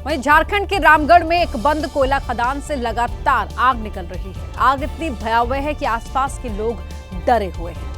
वहीं झारखंड के रामगढ़ में एक बंद कोयला खदान से लगातार आग निकल रही है। आग इतनी भयावह है कि आसपास के लोग डरे हुए हैं।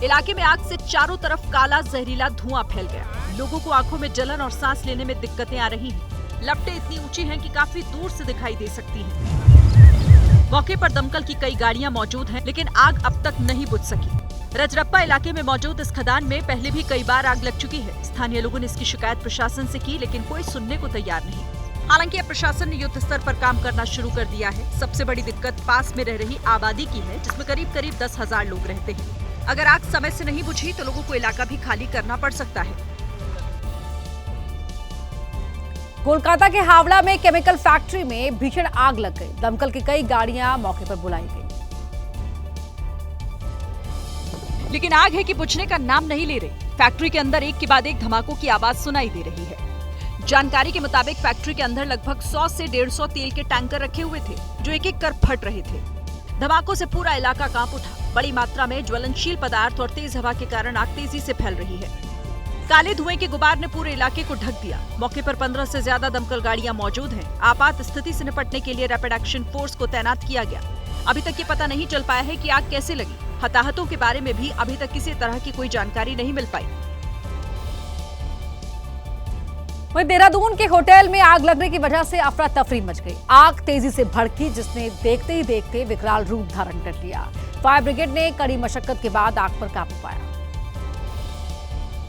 इलाके में आग से चारों तरफ काला जहरीला धुआं फैल गया। लोगों को आंखों में जलन और सांस लेने में दिक्कतें आ रही हैं। लपटें इतनी ऊंची हैं कि काफी दूर से दिखाई दे सकती हैं। मौके पर दमकल की कई गाड़ियां मौजूद हैं, लेकिन आग अब तक नहीं बुझ सकी। रजरप्पा इलाके में मौजूद इस खदान में पहले भी कई बार आग लग चुकी है। स्थानीय लोगों ने इसकी शिकायत प्रशासन से की, लेकिन कोई सुनने को तैयार नहीं। हालांकि अब प्रशासन ने युद्ध स्तर पर काम करना शुरू कर दिया है। सबसे बड़ी दिक्कत पास में रह रही आबादी की है, जिसमें करीब 10,000 लोग रहते हैं। अगर आग समय से नहीं बुझी तो लोगों को इलाका भी खाली करना पड़ सकता है। कोलकाता के हावड़ा में केमिकल फैक्ट्री में भीषण आग लग गई। दमकल की कई गाड़ियां मौके पर बुलाई गई, लेकिन आग है कि बुझने का नाम नहीं ले रही। फैक्ट्री के अंदर एक के बाद एक धमाकों की आवाज सुनाई दे रही है। जानकारी के मुताबिक फैक्ट्री के अंदर लगभग 100 से 150 तेल के टैंकर रखे हुए थे, जो एक एक कर फट रहे थे। धमाकों से पूरा इलाका कांप उठा। बड़ी मात्रा में ज्वलनशील पदार्थ और तेज हवा के कारण आग तेजी से फैल रही है। काले धुएं के गुबार ने पूरे इलाके को ढक दिया। मौके पर 15 से ज्यादा दमकल गाड़ियां मौजूद हैं। आपात स्थिति से निपटने के लिए रैपिड एक्शन फोर्स को तैनात किया गया। अभी तक ये पता नहीं चल पाया है कि आग कैसे लगी। हताहतों के बारे में भी अभी तक किसी तरह की कोई जानकारी नहीं मिल पाई। वहीं देहरादून के होटल में आग लगने की वजह से अफरा तफरी मच गई। आग तेजी से भड़की, जिसने देखते ही देखते विकराल रूप धारण कर लिया। फायर ब्रिगेड ने कड़ी मशक्कत के बाद आग पर काबू पाया।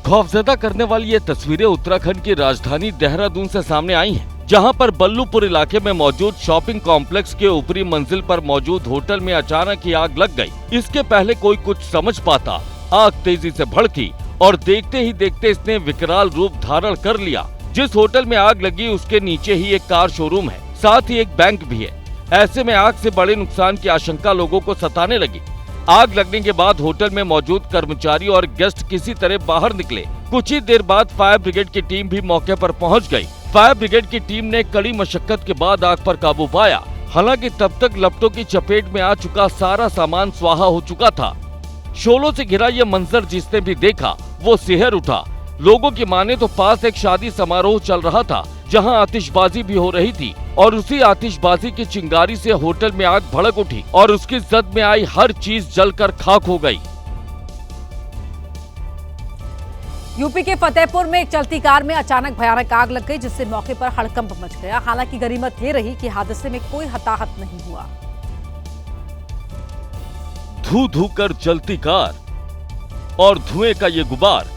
खौफजदा करने वाली ये तस्वीरें उत्तराखंड की राजधानी देहरादून से सामने आई हैं, जहां पर बल्लूपुर इलाके में मौजूद शॉपिंग कॉम्प्लेक्स के ऊपरी मंजिल पर मौजूद होटल में अचानक ही आग लग गई। इसके पहले कोई कुछ समझ पाता, आग तेजी से भड़की और देखते ही देखते इसने विकराल रूप धारण कर लिया। जिस होटल में आग लगी उसके नीचे ही एक कार शोरूम है, साथ ही एक बैंक भी है। ऐसे में आग से बड़े नुकसान की आशंका लोगों को सताने लगी। आग लगने के बाद होटल में मौजूद कर्मचारी और गेस्ट किसी तरह बाहर निकले। कुछ ही देर बाद फायर ब्रिगेड की टीम भी मौके पर पहुंच गई। फायर ब्रिगेड की टीम ने कड़ी मशक्कत के बाद आग पर काबू पाया। हालांकि तब तक लपटों की चपेट में आ चुका सारा सामान स्वाहा हो चुका था। शोलों से घिरा ये मंजर जिसने भी देखा वो सिहर उठा। लोगों की माने तो पास एक शादी समारोह चल रहा था, जहां आतिशबाजी भी हो रही थी और उसी आतिशबाजी की चिंगारी से होटल में आग भड़क उठी और उसकी जद में आई हर चीज जलकर खाक हो गई। यूपी के फतेहपुर में एक चलती कार में अचानक भयानक आग लग गई, जिससे मौके पर हड़कंप मच गया। हालांकि गनीमत ये रही कि हादसे में कोई हताहत नहीं हुआ। धू धू कर चलती कार और धुएं का ये गुबार।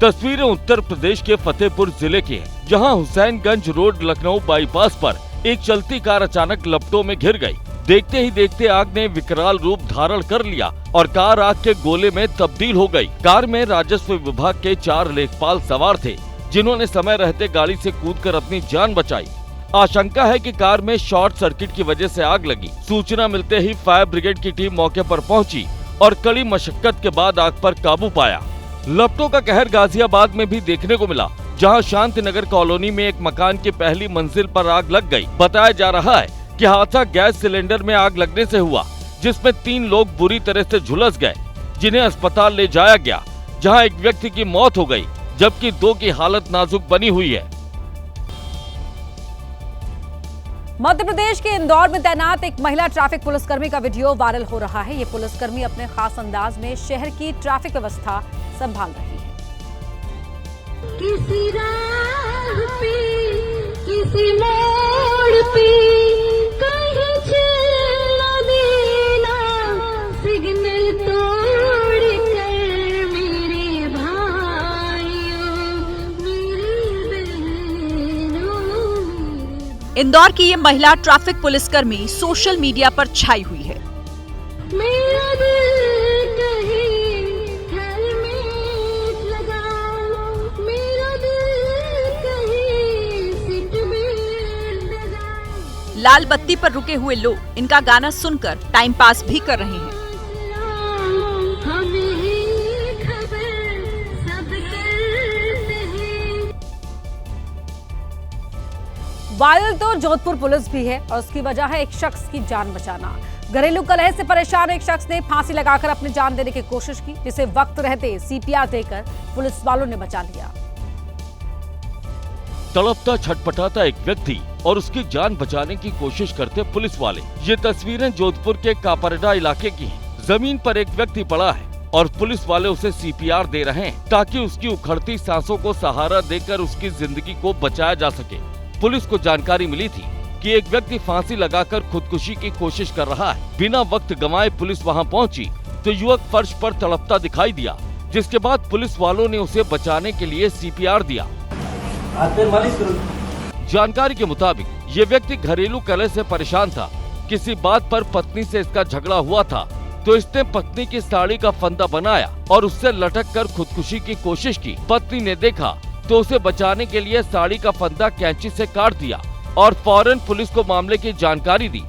तस्वीरें उत्तर प्रदेश के फतेहपुर जिले की हैं, जहां हुसैनगंज रोड लखनऊ बाईपास पर एक चलती कार अचानक लपटों में घिर गई। देखते ही देखते आग ने विकराल रूप धारण कर लिया और कार आग के गोले में तब्दील हो गई। कार में राजस्व विभाग के 4 लेखपाल सवार थे, जिन्होंने समय रहते गाड़ी से कूदकर अपनी जान बचाई। आशंका है कि कार में शॉर्ट सर्किट की वजह से आग लगी। सूचना मिलते ही फायर ब्रिगेड की टीम मौके पर पहुंची और कड़ी मशक्कत के बाद आग पर काबू पाया। लपटों का कहर गाजियाबाद में भी देखने को मिला, जहां शांतिनगर कॉलोनी में एक मकान की पहली मंजिल पर आग लग गई। बताया जा रहा है कि हादसा गैस सिलेंडर में आग लगने से हुआ, जिसमें 3 लोग बुरी तरह से झुलस गए, जिन्हें अस्पताल ले जाया गया, जहां एक व्यक्ति की मौत हो गई, जबकि 2 की हालत नाजुक बनी हुई है। मध्य प्रदेश के इंदौर में तैनात एक महिला ट्रैफिक पुलिसकर्मी का वीडियो वायरल हो रहा है। ये पुलिसकर्मी अपने खास अंदाज में शहर की ट्रैफिक व्यवस्था संभाल रही है। किसी राह पे, किसी मोड़ पे, कहीं चलना देना, सिग्नल तोड़ कर मेरे भाइयों, मेरी बहनों। इंदौर की ये महिला ट्रैफिक पुलिसकर्मी सोशल मीडिया पर छाई हुई है। मेरा दिल कहे हेलमेट लगाओ, मेरा दिल कहे सीट बेल्ट लगाओ। लाल बत्ती पर रुके हुए लोग इनका गाना सुनकर टाइम पास भी कर रहे हैं। हमें खबर सब करते हैं। वायरल तो जोधपुर पुलिस भी है और उसकी वजह है एक शख्स की जान बचाना। घरेलू कलह से परेशान एक शख्स ने फांसी लगाकर अपनी जान देने की कोशिश की, जिसे वक्त रहते CPR देकर पुलिस वालों ने बचा लिया। तड़पता छटपटाता एक व्यक्ति और उसकी जान बचाने की कोशिश करते पुलिस वाले। ये तस्वीरें जोधपुर के कापरडा इलाके की हैं। जमीन पर एक व्यक्ति पड़ा है और पुलिस वाले उसे CPR दे रहे हैं ताकि उसकी उखड़ती सांसों को सहारा देकर उसकी जिंदगी को बचाया जा सके। पुलिस को जानकारी मिली थी कि एक व्यक्ति फांसी लगाकर खुदकुशी की कोशिश कर रहा है। बिना वक्त गंवाए पुलिस वहां पहुंची तो युवक फर्श पर तड़पता दिखाई दिया, जिसके बाद पुलिस वालों ने उसे बचाने के लिए CPR दिया। जानकारी के मुताबिक ये व्यक्ति घरेलू कलह से परेशान था। किसी बात पर पत्नी से इसका झगड़ा हुआ था तो इसने पत्नी की साड़ी का फंदा बनाया और उससे लटक कर खुदकुशी की कोशिश की। पत्नी ने देखा तो उसे बचाने के लिए साड़ी का फंदा कैंची से काट दिया और फौरन पुलिस को मामले की जानकारी दी।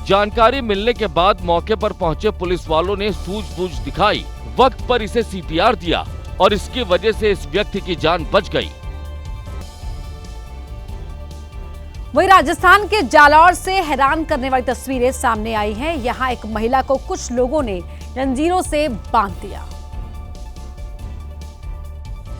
जानकारी मिलने के बाद मौके पर पहुंचे पुलिस वालों ने सूझबूझ दिखाई, वक्त पर इसे CPR दिया और इसकी वजह से इस व्यक्ति की जान बच गई। वहीं राजस्थान के जालौर से हैरान करने वाली तस्वीरें सामने आई हैं। यहां एक महिला को कुछ लोगों ने जंजीरों से बांध दिया।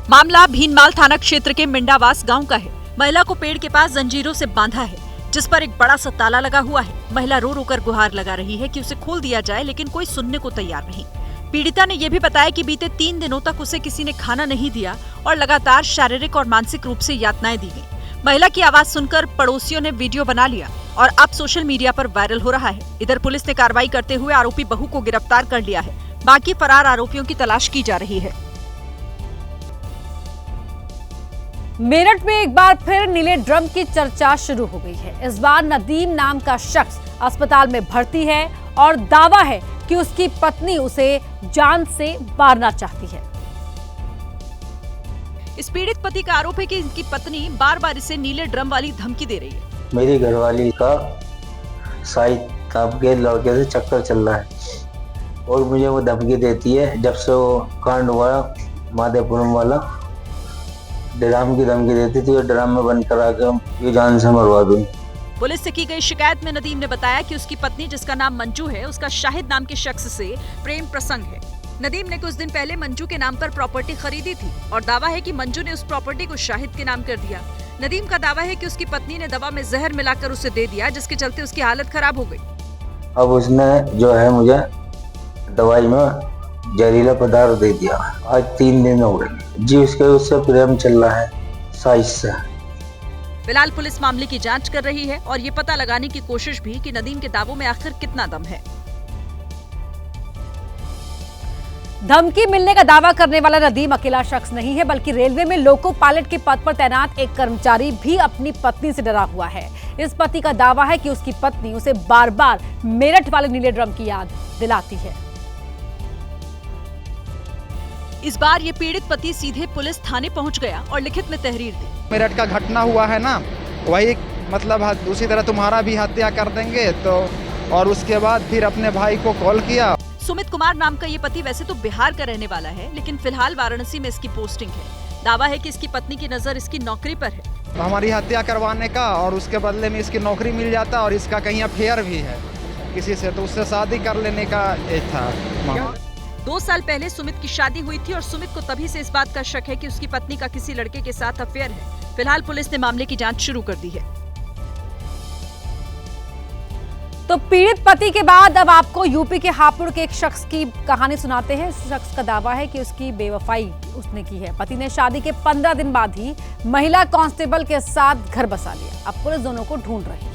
मामला भीनमाल थाना क्षेत्र के मिंडावास गांव का है। महिला को पेड़ के पास जंजीरों से बांधा है, जिस पर एक बड़ा सा ताला लगा हुआ है। महिला रो रो कर गुहार लगा रही है कि उसे खोल दिया जाए, लेकिन कोई सुनने को तैयार नहीं। पीड़िता ने यह भी बताया कि बीते 3 दिनों तक उसे किसी ने खाना नहीं दिया और लगातार शारीरिक और मानसिक रूप से यातनाएं दी गई। महिला की आवाज सुनकर पड़ोसियों ने वीडियो बना लिया और अब सोशल मीडिया पर वायरल हो रहा है। इधर पुलिस ने कार्रवाई करते हुए आरोपी बहू को गिरफ्तार कर लिया है। बाकी फरार आरोपियों की तलाश की जा रही है। मेरठ में एक बार फिर नीले ड्रम की चर्चा शुरू हो गई है। इस बार नदीम नाम का शख्स अस्पताल में भर्ती है और दावा है कि उसकी पत्नी उसे जान से मारना चाहती है। इस पीड़ित पति का आरोप है कि इनकी पत्नी बार बार इसे नीले ड्रम वाली धमकी दे रही है। मेरी घरवाली का साइड ताप के लड़के से चक्कर चल रहा है और मुझे वो धमकी देती है। जब से वो कांड हुआ माधेपुरम वाला, ड्राम की धमकी देती थी और ड्राम में बंद करा के ये जान से मरवा दूं। पुलिस से की गई शिकायत में नदीम ने बताया कि उसकी पत्नी, जिसका नाम मंजू है, उसका शाहिद नाम के शख्स से प्रेम प्रसंग है। नदीम ने कुछ दिन पहले मंजू के नाम पर प्रॉपर्टी खरीदी थी और दावा है कि मंजू ने उस प्रॉपर्टी को शाहिद के नाम कर दिया। नदीम का दावा है कि उसकी पत्नी ने दवा में जहर मिलाकर उसे दे दिया, जिसके चलते उसकी हालत खराब हो गई। अब उसने जो है मुझे दवाई में जहरीला पदार्थ दे दिया। आज 3 दिन हो गए जी। उससे प्रेम चल रहा है साइज से। फिलहाल पुलिस मामले की जांच कर रही है और ये पता लगाने की कोशिश भी कि नदीम के दावों में आखिर कितना दम है। धमकी मिलने का दावा करने वाला नदीम अकेला शख्स नहीं है, बल्कि रेलवे में लोको पायलट के पद पर तैनात एक कर्मचारी भी अपनी पत्नी से डरा हुआ है। इस पति का दावा है कि उसकी पत्नी उसे बार बार मेरठ वाले नीले ड्रम की याद दिलाती है। इस बार ये पीड़ित पति सीधे पुलिस थाने पहुंच गया और लिखित में तहरीर दी। मेरठ का घटना हुआ है ना, वही मतलब दूसरी तरह तुम्हारा भी हत्या कर देंगे तो, और उसके बाद फिर अपने भाई को कॉल किया। सुमित कुमार नाम का ये पति वैसे तो बिहार का रहने वाला है, लेकिन फिलहाल वाराणसी में इसकी पोस्टिंग है। दावा है कि इसकी पत्नी की नजर इसकी नौकरी पर है। तो हमारी हत्या करवाने का और उसके बदले में इसकी नौकरी मिल जाता और इसका कहीं अफेयर भी है किसी से, तो उससे शादी कर लेने का एक था मामला। 2 साल पहले सुमित की शादी हुई थी और सुमित को तभी से इस बात का शक है कि उसकी पत्नी का किसी लड़के के साथ अफेयर है। फिलहाल पुलिस ने मामले की जांच शुरू कर दी है। तो पीड़ित पति के बाद अब आपको यूपी के हापुड़ के एक शख्स की कहानी सुनाते हैं। इस शख्स का दावा है कि उसकी बेवफाई उसने की है। पति ने शादी के 15 दिन बाद ही महिला कांस्टेबल के साथ घर बसा लिया। अब पुलिस दोनों को ढूंढ रही है।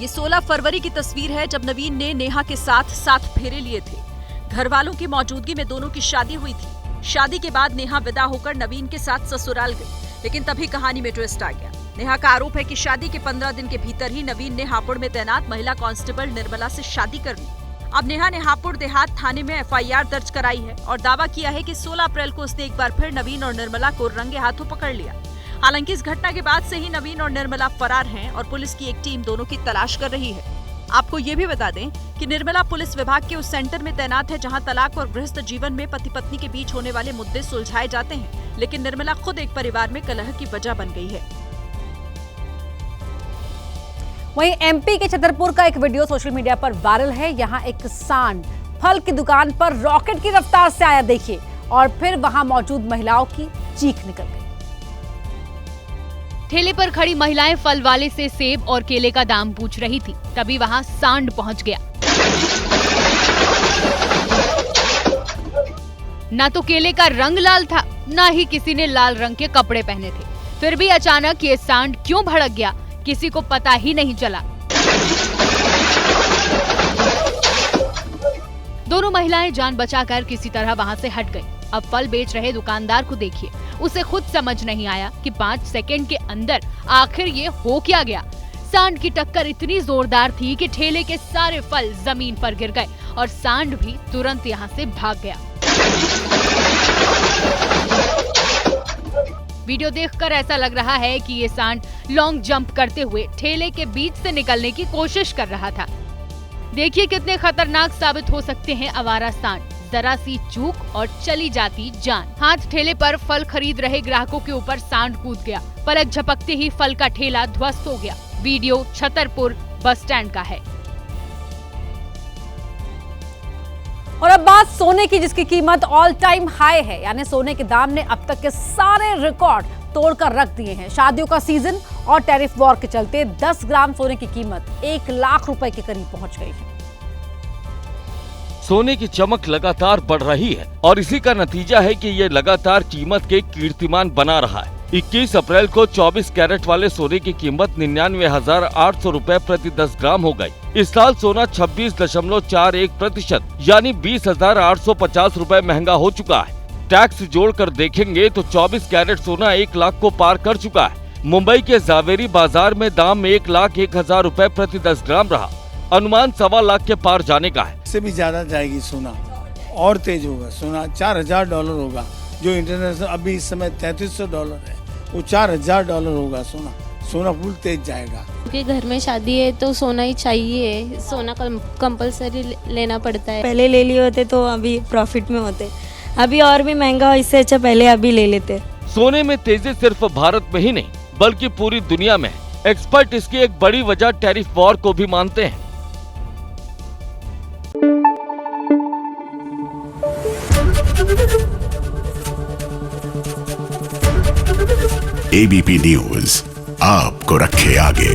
ये 16 फरवरी की तस्वीर है जब नवीन ने नेहा के साथ 7 फेरे लिए थे। घर वालों की मौजूदगी में दोनों की शादी हुई थी। शादी के बाद नेहा विदा होकर नवीन के साथ ससुराल गई, लेकिन तभी कहानी में ट्विस्ट आ गया। नेहा का आरोप है कि शादी के 15 दिन के भीतर ही नवीन ने हापुड़ में तैनात महिला कांस्टेबल निर्मला से शादी कर ली। अब नेहा ने हापुड़ देहात थाने में FIR दर्ज कराई है और दावा किया है कि 16 अप्रैल को उसने एक बार फिर नवीन और निर्मला को रंगे हाथों पकड़ लिया। हालांकि इस घटना के बाद से ही नवीन और निर्मला फरार हैं और पुलिस की एक टीम दोनों की तलाश कर रही है। आपको ये भी बता दें कि निर्मला पुलिस विभाग के उस सेंटर में तैनात है जहां तलाक और गृहस्थ जीवन में पति पत्नी के बीच होने वाले मुद्दे सुलझाए जाते हैं, लेकिन निर्मला खुद एक परिवार में कलह की वजह बन गई है। वहीं MP के छतरपुर का एक वीडियो सोशल मीडिया पर वायरल है। यहाँ एक किसान फल की दुकान पर रॉकेट की रफ्तार से आया, देखिए, और फिर वहां मौजूद महिलाओं की चीख निकल गई। ठेले पर खड़ी महिलाएं फल वाले से सेब और केले का दाम पूछ रही थी, तभी वहां सांड पहुंच गया। ना तो केले का रंग लाल था, ना ही किसी ने लाल रंग के कपड़े पहने थे। फिर भी अचानक ये सांड क्यों भड़क गया, किसी को पता ही नहीं चला। दोनों महिलाएं जान बचाकर किसी तरह वहां से हट गई। अब फल बेच रहे दुकानदार को देखिए, उसे खुद समझ नहीं आया कि 5 सेकंड के अंदर आखिर ये हो क्या गया। सांड की टक्कर इतनी जोरदार थी कि ठेले के सारे फल जमीन पर गिर गए और सांड भी तुरंत यहाँ से भाग गया। वीडियो देखकर ऐसा लग रहा है कि ये सांड लॉन्ग जंप करते हुए ठेले के बीच से निकलने की कोशिश कर रहा था। देखिए कितने खतरनाक साबित हो सकते हैं आवारा सांड। जरा सी चूक और चली जाती जान। हाथ ठेले पर फल खरीद रहे ग्राहकों के ऊपर सांड कूद गया। पलक झपकते ही फल का ठेला ध्वस्त हो गया। वीडियो छतरपुर बस स्टैंड का है। और अब बात सोने की, जिसकी कीमत ऑल टाइम हाई है, यानी सोने के दाम ने अब तक के सारे रिकॉर्ड तोड़कर रख दिए हैं। शादियों का सीजन और टैरिफ वॉर के चलते 10 ग्राम सोने की कीमत 1 लाख रुपए के करीब पहुंच गई है। सोने की चमक लगातार बढ़ रही है और इसी का नतीजा है कि ये लगातार कीमत के कीर्तिमान बना रहा है। 21 अप्रैल को 24 कैरेट वाले सोने की कीमत 99,800 रुपए प्रति 10 ग्राम हो गई। इस साल सोना 26.41% यानी 20,850 रुपए महंगा हो चुका है। टैक्स जोड़कर देखेंगे तो 24 कैरेट सोना 1 लाख को पार कर चुका है। मुंबई के जावेरी बाजार में दाम 1,01,000 रुपए प्रति 10 ग्राम रहा। अनुमान 1.25 लाख के पार जाने का है। इससे भी ज्यादा जाएगी सोना, और तेज होगा सोना। $4,000 होगा, जो इंटरनेशनल अभी इस समय $3,300 है, वो $4,000 होगा सोना। सोना फुल तेज जाएगा। क्योंकि घर में शादी है तो सोना ही चाहिए, सोना कंपलसरी लेना पड़ता है। पहले ले लिए होते तो अभी प्रॉफिट में होते, अभी और भी महंगा हो, इससे अच्छा पहले अभी ले लेते। सोने में तेजी सिर्फ भारत में ही नहीं बल्कि पूरी दुनिया में है। एक्सपर्ट इसकी एक बड़ी वजह टैरिफ वॉर को भी मानते हैं। ABP न्यूज़ आपको रखे आगे।